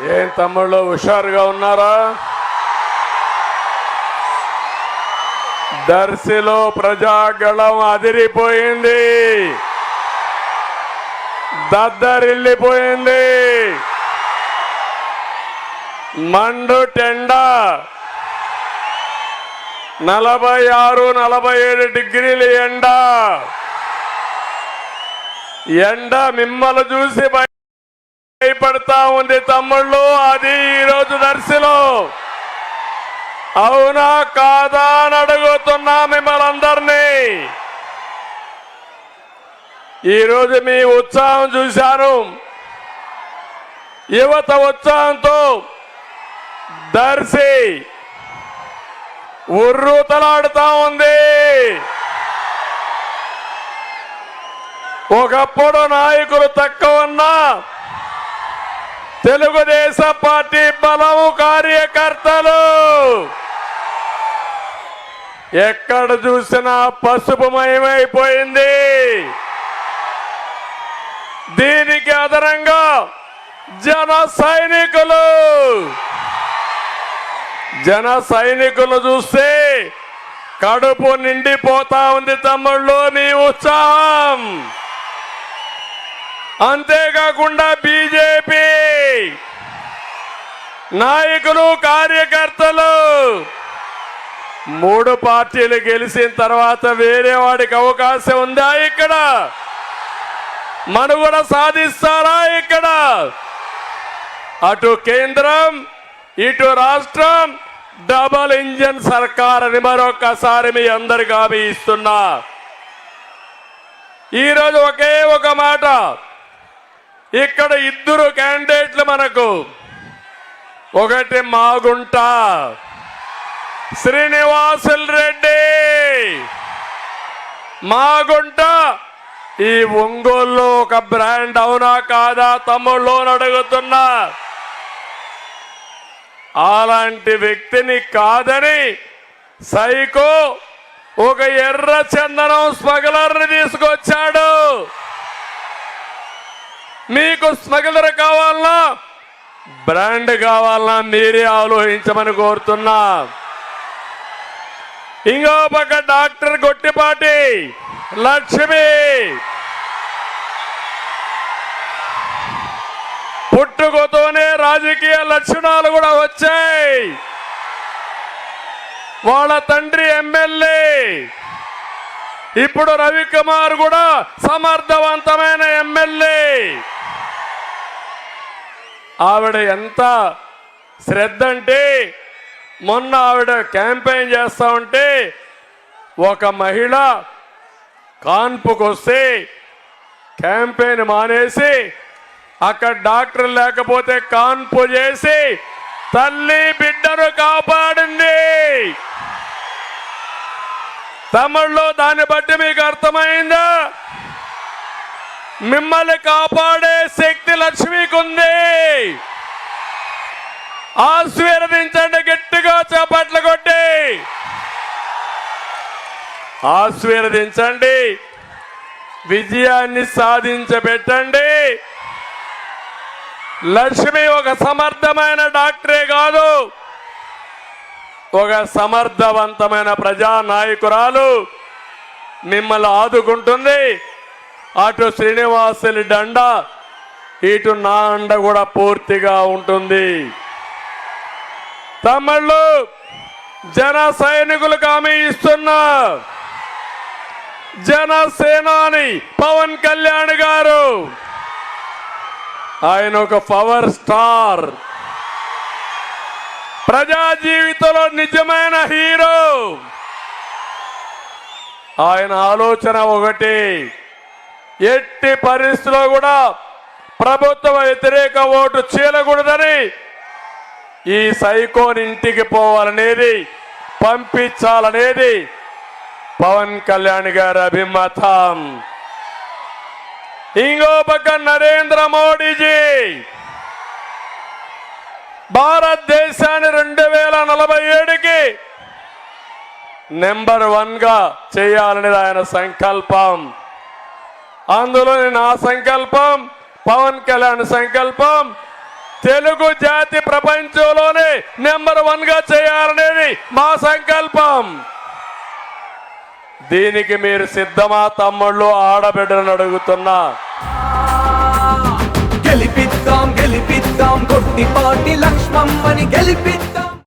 ఏం తమ్ముళ్ళు హుషారుగా ఉన్నారా? దర్శిలో ప్రజాగళం అదిరిపోయింది, దద్దరిల్లిపోయింది. మండు టెండ 46-47 డిగ్రీలు ఎండ మిమ్మల్ని చూసి భయపడతా ఉంది తమ్ముళ్ళు. అది ఈరోజు దర్శిలో అవునా కాదా అని అడుగుతున్నా మిమ్మల్ని అందరినీ. ఈరోజు మీ ఉత్సాహం చూశాను, యువత ఉత్సాహంతో దర్శి ఉర్రూతలాడుతా ఉంది. ఒకప్పుడు నాయకులు తక్కువ ఉన్నా తెలుగుదేశం పార్టీ బలము కార్యకర్తలు ఎక్కడ చూసినా పసుపుమయమైపోయింది. దీనికి అదనంగా జన సైనికులు చూస్తే కడుపు నిండిపోతా ఉంది తమ్ముళ్ళు మీ ఉత్సాహం. అంతేకాకుండా బీజేపీ నాయకులు కార్యకర్తలు 3 పార్టీలు గెలిచిన తర్వాత వేరే వాడికి అవకాశం ఉందా? ఇక్కడ మనుగడ సాధిస్తారా? ఇక్కడ అటు కేంద్రం ఇటు రాష్ట్రం డబల్ ఇంజన్ సర్కార్ అని మరొకసారి మీ అందరికి హామీ ఇస్తున్నా. ఈరోజు ఒకే ఒక మాట, ఇక్కడ 2 క్యాండిడేట్లు మనకు. ఒకటి మాగుంట శ్రీనివాసులు రెడ్డి, మాగుంట ఈ ఒంగోలులో ఒక బ్రాండ్ అవునా కాదా తమ్ముళ్ళు అడుగుతున్నా. అలాంటి వ్యక్తిని కాదని సైకో ఒక ఎర్ర చందనం స్మగ్లర్ని తీసుకొచ్చాడు. మీకు స్మగ్లర్ కావాలన్నా బ్రాండ్ కావాలన్నా మీరే ఆలోచించమని కోరుతున్నా. ఇంకో పక్క డాక్టర్ గొట్టిపాటి లక్ష్మి పుట్టుకతోనే రాజకీయ లక్షణాలు కూడా వచ్చాయి. వాళ్ళ తండ్రి ఎమ్మెల్యే, ఇప్పుడు రవికుమార్ కూడా సమర్థవంతమైన ఎమ్మెల్యే. ఆవిడ ఎంత శ్రద్ధ అంటే మొన్న ఆవిడ క్యాంపెయిన్ చేస్తా ఉంటే ఒక మహిళ కాన్పుకు వస్తే క్యాంపెయిన్ మానేసి అక్కడ డాక్టర్ లేకపోతే కాన్పు చేసి తల్లి బిడ్డను కాపాడింది. తమిళ్లో దాన్ని బట్టి మీకు అర్థమైందా? మిమ్మల్ని కాపాడే శక్తి లక్ష్మికి ఉంది. ఆశీర్వదించండి, గట్టిగా చప్పట్లు కొట్టి ఆశీర్వదించండి, విజయాన్ని సాధించబెట్టండి. లక్ష్మి ఒక సమర్థమైన డాక్టరే కాదు, ఒక సమర్థవంతమైన ప్రజానాయకురాలు. మిమ్మల్ని ఆదుకుంటుంది. అటు శ్రీనివాసులు దండ, ఇటు నా అండ కూడా పూర్తిగా ఉంటుంది. తమిళ్ళు జన సైనికులకు హామీ ఇస్తున్నా. జనసేనాని పవన్ కళ్యాణ్ గారు, ఆయన ఒక పవర్ స్టార్, ప్రజా జీవితంలో నిజమైన హీరో. ఆయన ఆలోచన ఒకటి, ఎట్టి పరిస్థితిలో కూడా ప్రభుత్వ వ్యతిరేక ఓటు చీలకూడదని, ఈ సైకోని ఇంటికి పోవాలనేది, పంపించాలనేది పవన్ కళ్యాణ్ గారి అభిమతం. ఇంకో పక్క నరేంద్ర మోడీజీ భారతదేశాన్ని 2047కి నెంబర్ 1గా చేయాలనేది ఆయన సంకల్పం. అందులో నా సంకల్పం, పవన్ కళ్యాణ్ సంకల్పం తెలుగు జాతి ప్రపంచంలోనే నెంబర్ 1 గా చేయాలనేది మా సంకల్పం. దీనికి మీరు సిద్ధమా తమ్ముళ్ళు, ఆడబిడ్డలను అడుగుతున్నా. గెలిపిద్దాం గెలిపిద్దాం కొట్టిపాటి లక్ష్మమ్మని గెలిపిద్దాం.